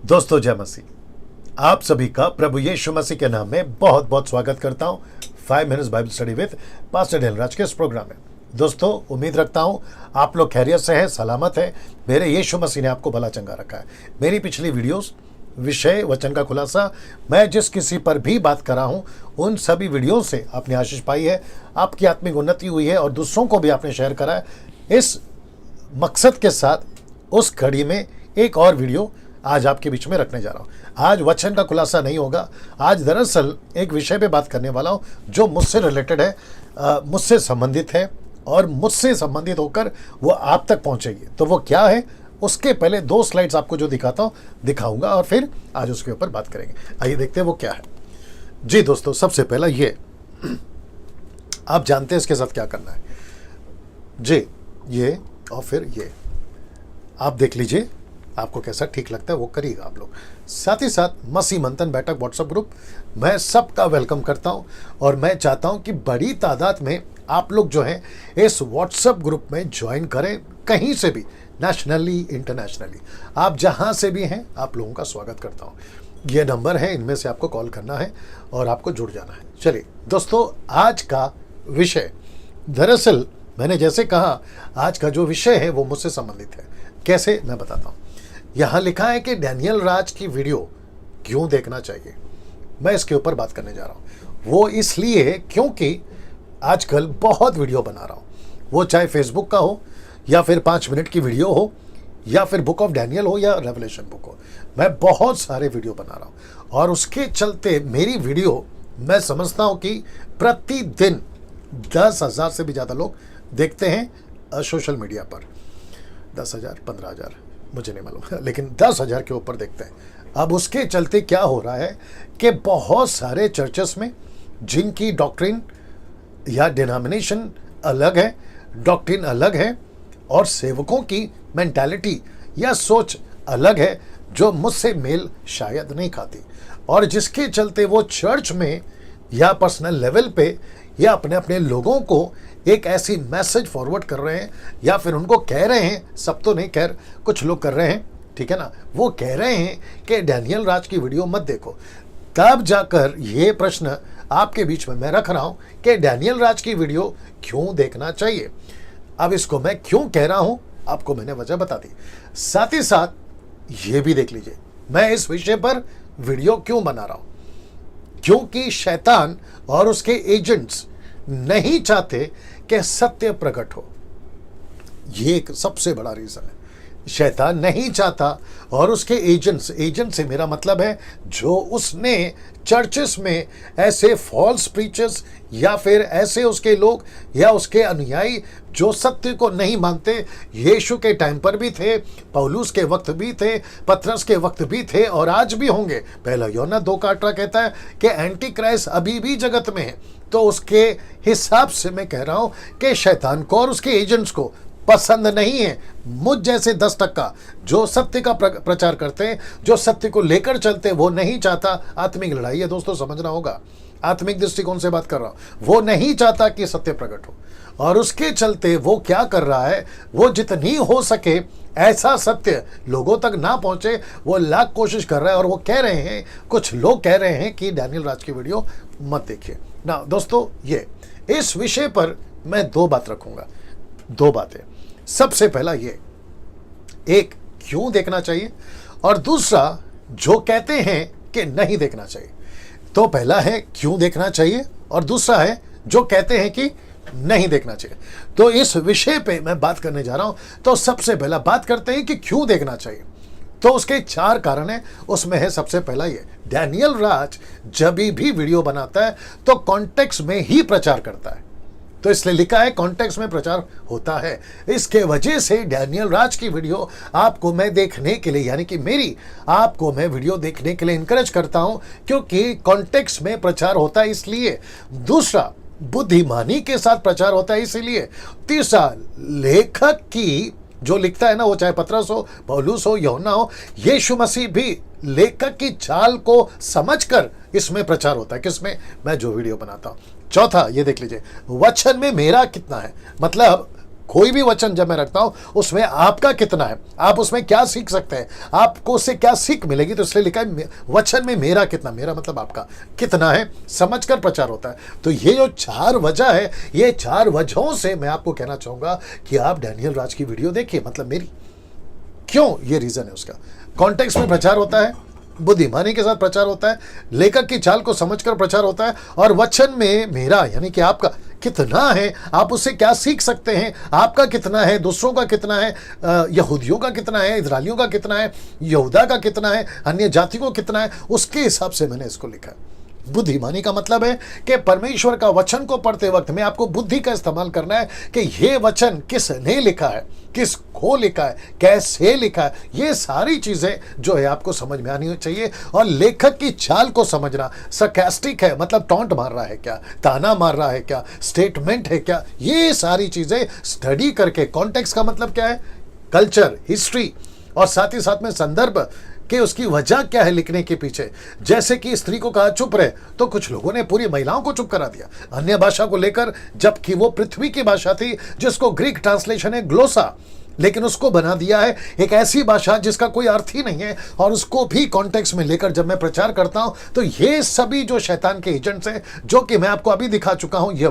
दोस्तों, जय मसीह। आप सभी का प्रभु यीशु मसीह के नाम में बहुत बहुत स्वागत करता हूं 5 minutes Bible study with pastor Daniel Raj के इस प्रोग्राम में। दोस्तों, उम्मीद रखता हूं आप लोग खैरियत से हैं, सलामत हैं। मेरे यीशु मसीह ने आपको भला चंगा रखा है। मेरी पिछली वीडियोस, विषय, वचन का खुलासा, मैं जिस किसी पर भी बात कर रहा हूं उन सभी वीडियो से आपने आशीष पाई है, आपकी आत्मिक उन्नति हुई है और दूसरों को भी आपने शेयर करा है। इस मकसद के साथ उस घड़ी में एक और वीडियो आज आपके बीच में रखने जा रहा हूं। आज वचन का खुलासा नहीं होगा। आज दरअसल एक विषय पे बात करने वाला हूं जो मुझसे रिलेटेड है, मुझसे संबंधित है और मुझसे संबंधित होकर वो आप तक पहुंचेगी। तो वो क्या है, उसके पहले 2 स्लाइड्स आपको जो दिखाऊंगा और फिर आज उसके ऊपर बात करेंगे। आइए देखते हैं वो क्या है। जी दोस्तों, सबसे पहला ये, आप जानते हैं इसके साथ क्या करना है। जी, ये और फिर ये आप देख लीजिए, आपको कैसा ठीक लगता है वो करिएगा आप लोग। साथ ही साथ मसीह मंथन बैठक व्हाट्सएप ग्रुप, मैं सबका वेलकम करता हूं और मैं चाहता हूं कि बड़ी तादाद में आप लोग जो हैं इस व्हाट्सएप ग्रुप में ज्वाइन करें। कहीं से भी, नेशनली, इंटरनेशनली, आप जहां से भी हैं, आप लोगों का स्वागत करता हूं। ये नंबर है, इनमें से आपको कॉल करना है और आपको जुड़ जाना है। चलिए दोस्तों, आज का विषय, दरअसल मैंने जैसे कहा, आज का जो विषय है वो मुझसे संबंधित है। कैसे, मैं बताता हूं। यहां लिखा है कि डैनियल राज की वीडियो क्यों देखना चाहिए। मैं इसके ऊपर बात करने जा रहा हूं। वो इसलिए क्योंकि आजकल बहुत वीडियो बना रहा हूं, वो चाहे फेसबुक का हो या फिर 5 मिनट की वीडियो हो या फिर बुक ऑफ डैनियल हो या रेवलेशन बुक हो। मैं बहुत सारे वीडियो बना रहा हूं और उसके चलते मेरी वीडियो, मैं समझता हूं कि प्रतिदिन 10,000 से भी ज़्यादा लोग देखते हैं सोशल मीडिया पर। 10,000, 15,000, मुझे नहीं मालूम, लेकिन 10,000 के ऊपर देखते हैं। अब उसके चलते क्या हो रहा है कि बहुत सारे चर्चेस में, जिनकी डॉक्ट्रिन या डिनोमिनेशन अलग है, डॉक्ट्रिन अलग है और सेवकों की मेंटालिटी या सोच अलग है, जो मुझसे मेल शायद नहीं खाती, और जिसके चलते वो चर्च में या पर्सनल लेवल पे या अपने अपने लोगों को एक ऐसी मैसेज फॉरवर्ड कर रहे हैं या फिर उनको कह रहे हैं, सब तो नहीं, खैर कुछ लोग कर रहे हैं, ठीक है ना, वो कह रहे हैं कि डैनियल राज की वीडियो मत देखो। तब जाकर ये प्रश्न आपके बीच में मैं रख रहा हूं कि डैनियल राज की वीडियो क्यों देखना चाहिए। अब इसको मैं क्यों कह रहा हूं, आपको मैंने वजह बता दी। साथ ही साथ ये भी देख लीजिए, मैं इस विषय पर वीडियो क्यों बना रहा हूं। क्योंकि शैतान और उसके एजेंट्स नहीं चाहते कि सत्य प्रकट हो। ये एक सबसे बड़ा रीजन है। शैतान नहीं चाहता और उसके एजेंट से मेरा मतलब है जो उसने चर्चेस में ऐसे फॉल्स प्रीचर्स या फिर ऐसे उसके लोग या उसके अनुयायी जो सत्य को नहीं मानते, यीशु के टाइम पर भी थे, पौलुस के वक्त भी थे, पतरस के वक्त भी थे और आज भी होंगे। पहला यूहन्ना 2:18 कहता है कि एंटी क्राइस्ट अभी भी जगत में है। तो उसके हिसाब से मैं कह रहा हूं कि शैतान को और उसके एजेंट्स को पसंद नहीं है मुझ जैसे 10% जो सत्य का प्रचार करते हैं, जो सत्य को लेकर चलते हैं। वो नहीं चाहता, आत्मिक लड़ाई है दोस्तों, समझना होगा, आत्मिक दृष्टिकोण से बात कर रहा हूं। वो नहीं चाहता कि सत्य प्रकट हो और उसके चलते वो क्या कर रहा है, वो जितनी हो सके ऐसा सत्य लोगों तक ना पहुंचे, वो लाख कोशिश कर रहा है। और वो कह रहे हैं, कुछ लोग कह रहे हैं कि डैनियल राज की वीडियो मत देखिए ना। दोस्तों, ये इस विषय पर मैं 2 बात रखूंगा, 2 बातें। सबसे पहला ये, एक, क्यों देखना चाहिए, और दूसरा, जो कहते हैं कि नहीं देखना चाहिए। तो पहला है क्यों देखना चाहिए और दूसरा है जो कहते हैं कि नहीं देखना चाहिए। तो इस विषय पे मैं बात करने जा रहा हूं। तो सबसे पहला बात करते हैं कि क्यों देखना चाहिए। तो उसके 4 कारण हैं। उसमें है सबसे पहला ये, डैनियल राज जब भी वीडियो बनाता है तो कॉन्टेक्स्ट में ही प्रचार करता है। तो इसलिए लिखा है कॉन्टेक्स्ट में प्रचार होता है। इसके वजह से डैनियल राज की वीडियो आपको मैं देखने के लिए, यानी कि मेरी आपको मैं वीडियो देखने के लिए इनकरेज करता हूं, क्योंकि कॉन्टेक्स्ट में प्रचार होता है इसलिए। दूसरा, बुद्धिमानी के साथ प्रचार होता है इसीलिए। तीसरा, लेखक की जो लिखता है ना, वो चाहे पतरस हो, पौलुस हो, यूहन्ना हो, यीशु मसीह भी लेखक की चाल को समझकर इसमें प्रचार होता है। किसमें? मैं जो वीडियो बनाता हूं। चौथा, ये देख लीजिए, वचन में मेरा कितना है, मतलब कोई भी वचन जब मैं रखता हूं उसमें आपका कितना है, आप उसमें क्या सीख सकते हैं, आपको उससे क्या सीख मिलेगी, तो इसलिए लिखा है वचन में मेरा कितना, मेरा मतलब आपका कितना है, समझकर प्रचार होता है। तो ये जो 4 वजह है, ये 4 वजहों से मैं आपको कहना चाहूंगा कि आप डैनियल राज की वीडियो देखिए, मतलब मेरी। क्यों? ये रीजन है उसका। कॉन्टेक्स्ट में प्रचार होता है, बुद्धिमानी के साथ प्रचार होता है, लेखक की चाल को समझकर प्रचार होता है, और वचन में मेरा यानी कि आपका कितना है, आप उससे क्या सीख सकते हैं, आपका कितना है, दूसरों का कितना है, यहूदियों का कितना है, इजरायलियों का कितना है, यहूदा का कितना है, अन्य जाति को कितना है, उसके हिसाब से मैंने इसको लिखा है। बुद्धिमानी का मतलब है कि परमेश्वर का वचन को पढ़ते वक्त में आपको बुद्धि का इस्तेमाल करना है कि यह वचन किसने लिखा है, किसको लिखा है, कैसे लिखा है, ये सारी चीजें जो है आपको समझ में आनी चाहिए। और लेखक की चाल को समझना, सरकास्टिक है मतलब टॉन्ट मार रहा है क्या, ताना मार रहा है क्या, स्टेटमेंट है क्या, ये सारी चीजें स्टडी करके, कॉन्टेक्स्ट का मतलब क्या है, कल्चर, हिस्ट्री, और साथ ही साथ में संदर्भ कि उसकी वजह क्या है लिखने के पीछे। जैसे कि स्त्री को कहा चुप रहे, तो कुछ लोगों ने पूरी महिलाओं को चुप करा दिया अन्य भाषा को लेकर, जबकि वो पृथ्वी की भाषा थी जिसको ग्रीक ट्रांसलेशन है ग्लोसा, लेकिन उसको बना दिया है एक ऐसी भाषा जिसका कोई अर्थ ही नहीं है, और उसको भी कॉन्टेक्स्ट में लेकर जब मैं प्रचार करता हूं तो ये सभी जो शैतान के एजेंट्स हैं, जो कि मैं आपको अभी दिखा चुका हूं, ये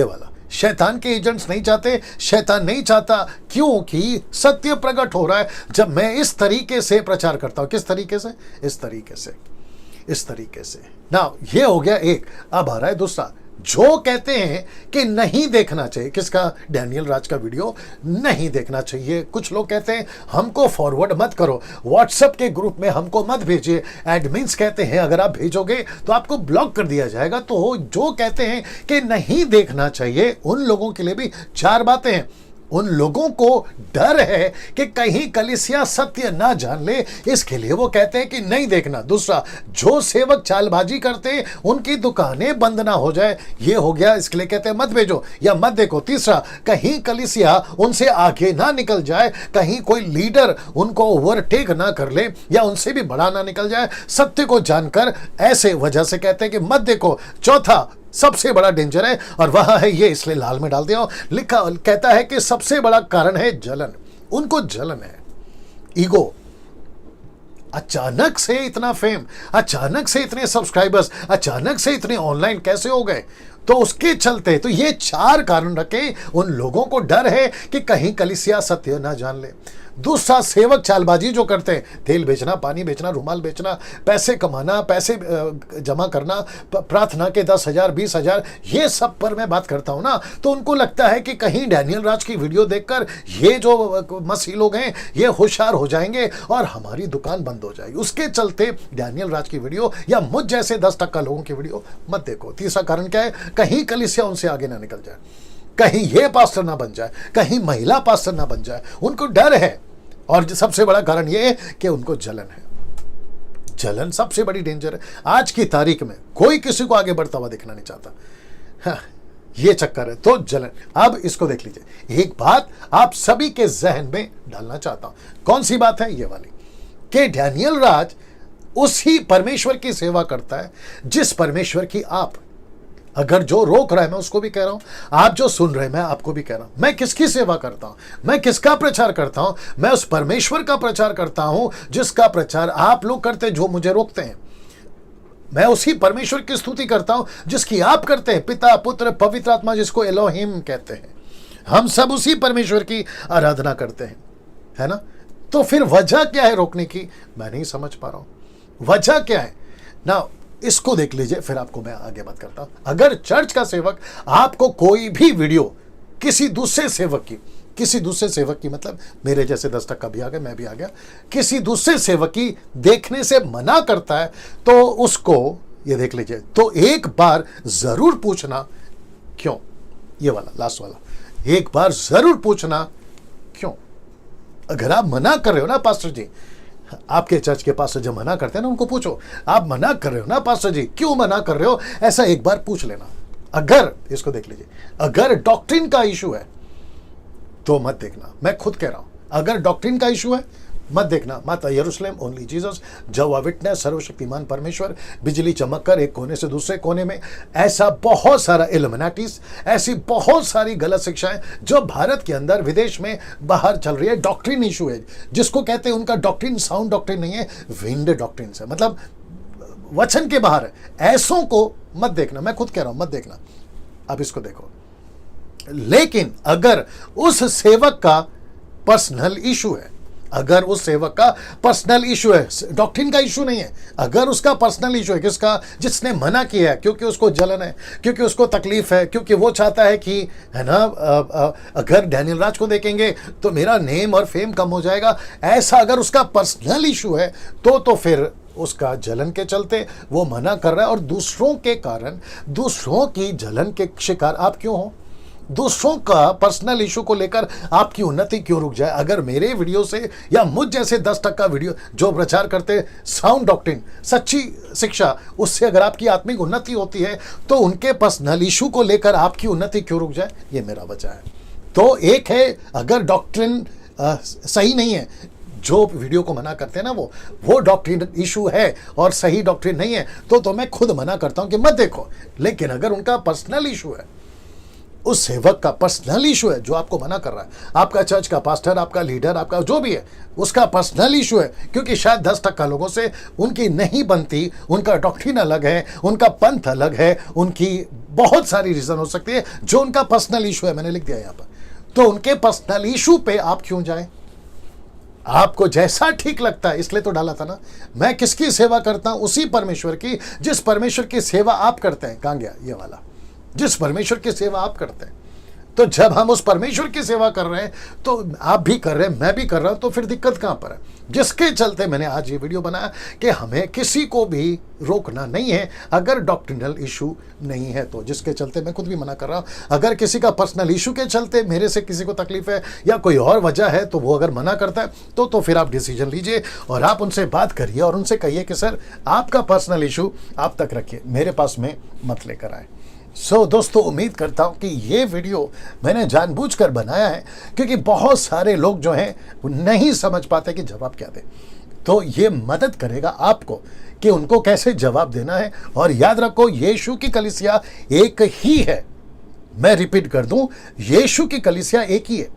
वाला शैतान के एजेंट्स नहीं चाहते, शैतान नहीं चाहता, क्योंकि सत्य प्रकट हो रहा है जब मैं इस तरीके से प्रचार करता हूं। किस तरीके से? इस तरीके से ना, ये हो गया एक। अब आ रहा है दूसरा, जो कहते हैं कि नहीं देखना चाहिए, किसका? डैनियल राज का वीडियो नहीं देखना चाहिए। कुछ लोग कहते हैं हमको फॉरवर्ड मत करो, व्हाट्सएप के ग्रुप में हमको मत भेजिए, एडमिन्स कहते हैं अगर आप भेजोगे तो आपको ब्लॉक कर दिया जाएगा। तो जो कहते हैं कि नहीं देखना चाहिए, उन लोगों के लिए भी 4 बातें हैं। उन लोगों को डर है कि कहीं कलीसिया सत्य ना जान ले, इसके लिए वो कहते हैं कि नहीं देखना। दूसरा, जो सेवक चालबाजी करते हैं उनकी दुकानें बंद ना हो जाए, ये हो गया, इसके लिए कहते हैं मत भेजो या मत देखो। तीसरा, कहीं कलीसिया उनसे आगे ना निकल जाए, कहीं कोई लीडर उनको ओवरटेक ना कर ले या उनसे भी बड़ा ना निकल जाए सत्य को जानकर, ऐसे वजह से कहते हैं कि मत देखो। चौथा, सबसे बड़ा डेंजर है, और वह है ये, इसलिए लाल में डाल दिया, लिखा कहता है कि सबसे बड़ा कारण है जलन। उनको जलन है, ईगो। अचानक से इतना फेम, अचानक से इतने सब्सक्राइबर्स, अचानक से इतने ऑनलाइन कैसे हो गए? तो उसके चलते तो ये 4 कारण रखे। उन लोगों को डर है कि कहीं कलीसिया सत्य ना जान ले। दूसरा, सेवक चालबाजी जो करते हैं, तेल बेचना, पानी बेचना, रुमाल बेचना, पैसे कमाना, पैसे जमा करना, प्रार्थना के 10,000 20,000, ये सब पर मैं बात करता हूं ना, तो उनको लगता है कि कहीं डैनियल राज की वीडियो देखकर ये जो मसीह लोग हैं ये होशियार हो जाएंगे और हमारी दुकान बंद हो जाएगी। उसके चलते डैनियल राज की वीडियो या मुझ जैसे 10% लोगों की वीडियो मत देखो। तीसरा कारण क्या है? कहीं कलीसिया उनसे आगे ना निकल जाए, कहीं ये पास्टर ना बन जाए, कहीं महिला पास्टर ना बन जाए, उनको डर है। और सबसे बड़ा कारण ये है कि उनको जलन है। जलन सबसे बड़ी डेंजर है। आज की तारीख में कोई किसी को आगे बढ़ता हुआ देखना नहीं चाहता। हाँ, ये चक्कर है, तो जलन। अब इसको देख लीजिए, एक बात आप सभी के जहन में डालना चाहता हूं। कौन सी बात है? ये वाली कि डैनियल राज उसी परमेश्वर की सेवा करता है जिस परमेश्वर की आप, अगर जो रोक रहा है मैं उसको भी कह रहा हूं, आप जो सुन रहे हैं मैं आपको भी कह रहा हूं। मैं किसकी सेवा करता हूं? मैं किसका प्रचार करता हूं? मैं उस परमेश्वर का प्रचार करता हूं जिसका प्रचार आप लोग करते हैं जो मुझे रोकते हैं। मैं उसी परमेश्वर की स्तुति करता हूं जिसकी आप करते हैं, पिता, पुत्र, पवित्र आत्मा, जिसको एलोहिम कहते हैं। हम सब उसी परमेश्वर की आराधना करते हैं, है ना? तो फिर वजह क्या है रोकने की? मैं नहीं समझ पा रहा हूं वजह क्या है ना। इसको देख लीजिए, फिर आपको मैं आगे बात करता हूं। अगर चर्च का सेवक आपको कोई भी वीडियो किसी दूसरे सेवक की मतलब मेरे जैसे 10% भी आ गए, मैं भी आ गया, किसी दूसरे सेवक की देखने से मना करता है, तो उसको ये देख लीजिए, तो एक बार जरूर पूछना क्यों। ये वाला लास्ट वाला, एक बार जरूर पूछना क्यों। अगर आप मना कर रहे हो ना पास्टर जी, आपके चर्च के पास्टर जो मना करते हैं ना, उनको पूछो आप मना कर रहे हो ना पास्टर जी, क्यों मना कर रहे हो, ऐसा एक बार पूछ लेना। अगर, इसको देख लीजिए, अगर डॉक्ट्रिन का इशू है तो मत देखना। मैं खुद कह रहा हूं, अगर डॉक्ट्रिन का इशू है मत देखना, माता यरूशलेम, ओनली जीसस, जवा विटनेस, सर्वशक्तिमान परमेश्वर, बिजली चमककर एक कोने से दूसरे कोने में, ऐसा बहुत सारा इल्यूमिनाटीज, ऐसी बहुत सारी गलत शिक्षाएं जो भारत के अंदर विदेश में बाहर चल रही है। डॉक्ट्रिन इशू है जिसको कहते हैं, उनका डॉक्ट्रिन साउंड डॉक्ट्रिन नहीं है, विंड डॉक्ट्रिन है, मतलब वचन के बाहर है। ऐसों को मत देखना, मैं खुद कह रहा हूं मत देखना। अब इसको देखो, लेकिन अगर उस सेवक का पर्सनल इशू है, अगर उस सेवक का पर्सनल इशू है, डॉक्ट्रिन का इशू नहीं है, अगर उसका पर्सनल इशू है, किसका, जिसने मना किया है, क्योंकि उसको जलन है, क्योंकि उसको तकलीफ है, क्योंकि वो चाहता है कि, है ना, अगर डैनियल राज को देखेंगे तो मेरा नेम और फेम कम हो जाएगा, ऐसा अगर उसका पर्सनल इशू है तो फिर उसका जलन के चलते वो मना कर रहा है। और दूसरों के कारण, दूसरों की जलन के शिकार आप क्यों हो? दूसरों का पर्सनल इशू को लेकर आपकी उन्नति क्यों रुक जाए? अगर मेरे वीडियो से या मुझ जैसे 10% वीडियो जो प्रचार करते साउंड डॉक्ट्रिन, सच्ची शिक्षा, उससे अगर आपकी आत्मिक उन्नति होती है तो उनके पर्सनल इशू को लेकर आपकी उन्नति क्यों रुक जाए? ये मेरा वजह है। तो एक है, अगर डॉक्ट्रिन सही नहीं है, जो वीडियो को मना करते हैं ना, वो डॉक्ट्रिन इशू है और सही डॉक्ट्रिन नहीं है, तो मैं खुद मना करता हूं कि मत देखो। लेकिन अगर उनका पर्सनल इशू है, उस सेवक का पर्सनल इशू है जो आपको मना कर रहा है, आपका चर्च का पास्टर, आपका लीडर, आपका जो भी है, उसका पर्सनल इशू है, क्योंकि शायद 10% लोगों से उनकी नहीं बनती, उनका डॉक्ट्रिन अलग है, उनका पंथ अलग है, उनकी बहुत सारी रीजन हो सकती है जो उनका पर्सनल इशू है, मैंने लिख दिया यहाँ पर। तो उनके पर्सनल इशू पे आप क्यों जाए? आपको जैसा ठीक लगता है, इसलिए तो डाला था ना। मैं किसकी सेवा करता हूं? उसी परमेश्वर की, जिस परमेश्वर की सेवा आप करते हैं। कहां गया ये वाला? जिस परमेश्वर की सेवा आप करते हैं। तो जब हम उस परमेश्वर की सेवा कर रहे हैं, तो आप भी कर रहे हैं, मैं भी कर रहा हूं, तो फिर दिक्कत कहां पर है? जिसके चलते मैंने आज ये वीडियो बनाया कि हमें किसी को भी रोकना नहीं है अगर डॉक्ट्रिनल इशू नहीं है तो, जिसके चलते मैं खुद भी मना कर रहा हूं। अगर किसी का पर्सनल इशू के चलते मेरे से किसी को तकलीफ है या कोई और वजह है, तो वो अगर मना करता है तो फिर आप डिसीजन लीजिए और आप उनसे बात करिए और उनसे कहिए कि सर, आपका पर्सनल इशू आप तक रखिए, मेरे पास में मत लेकर आए। दोस्तों, उम्मीद करता हूं कि ये वीडियो मैंने जानबूझकर बनाया है, क्योंकि बहुत सारे लोग जो हैं वो नहीं समझ पाते कि जवाब क्या दें। तो ये मदद करेगा आपको कि उनको कैसे जवाब देना है। और याद रखो, यीशु की कलीसिया एक ही है। मैं रिपीट कर दूं, यीशु की कलीसिया एक ही है,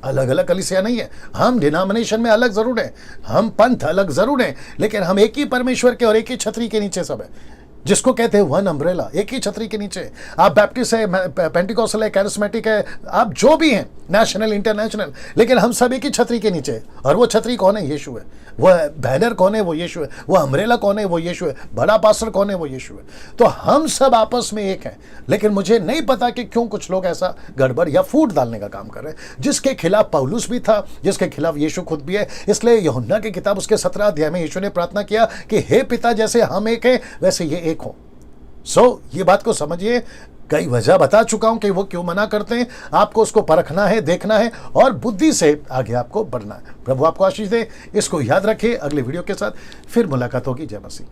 अलग अलग कलीसिया नहीं है। हम डिनोमिनेशन में अलग जरूर हैं, हम पंथ अलग जरूर हैं, लेकिन हम एक ही परमेश्वर के और एक ही छतरी के नीचे सब है, जिसको कहते हैं वन अम्ब्रेला, एक ही छतरी के नीचे। आप बैप्टिस्ट है, पेंटिकॉस्टल है, कैरिस्मेटिक है, आप जो भी हैं, नेशनल, इंटरनेशनल, लेकिन हम सब एक ही छतरी के नीचे। और वो छतरी कौन है? यीशु है। वो बैनर कौन है? वो यीशु है। वो अम्ब्रेला कौन है? वो यीशु है। बड़ा पास्टर कौन है? वो यीशु है। तो हम सब आपस में एक हैं। लेकिन मुझे नहीं पता कि क्यों कुछ लोग ऐसा गड़बड़ या फूट डालने का काम कर रहे हैं, जिसके खिलाफ पौलुस भी था, जिसके खिलाफ यीशु खुद भी है। इसलिए यूहन्ना की किताब उसके 17 अध्याय में यीशु ने प्रार्थना किया कि हे पिता, जैसे हम एक हैं वैसे ये एक हो। ये बात को समझिए। कई वजह बता चुका हूं कि वो क्यों मना करते हैं। आपको उसको परखना है, देखना है और बुद्धि से आगे आपको बढ़ना है। प्रभु आपको आशीष दे। इसको याद रखिए। अगले वीडियो के साथ फिर मुलाकात होगी। जय मसीह।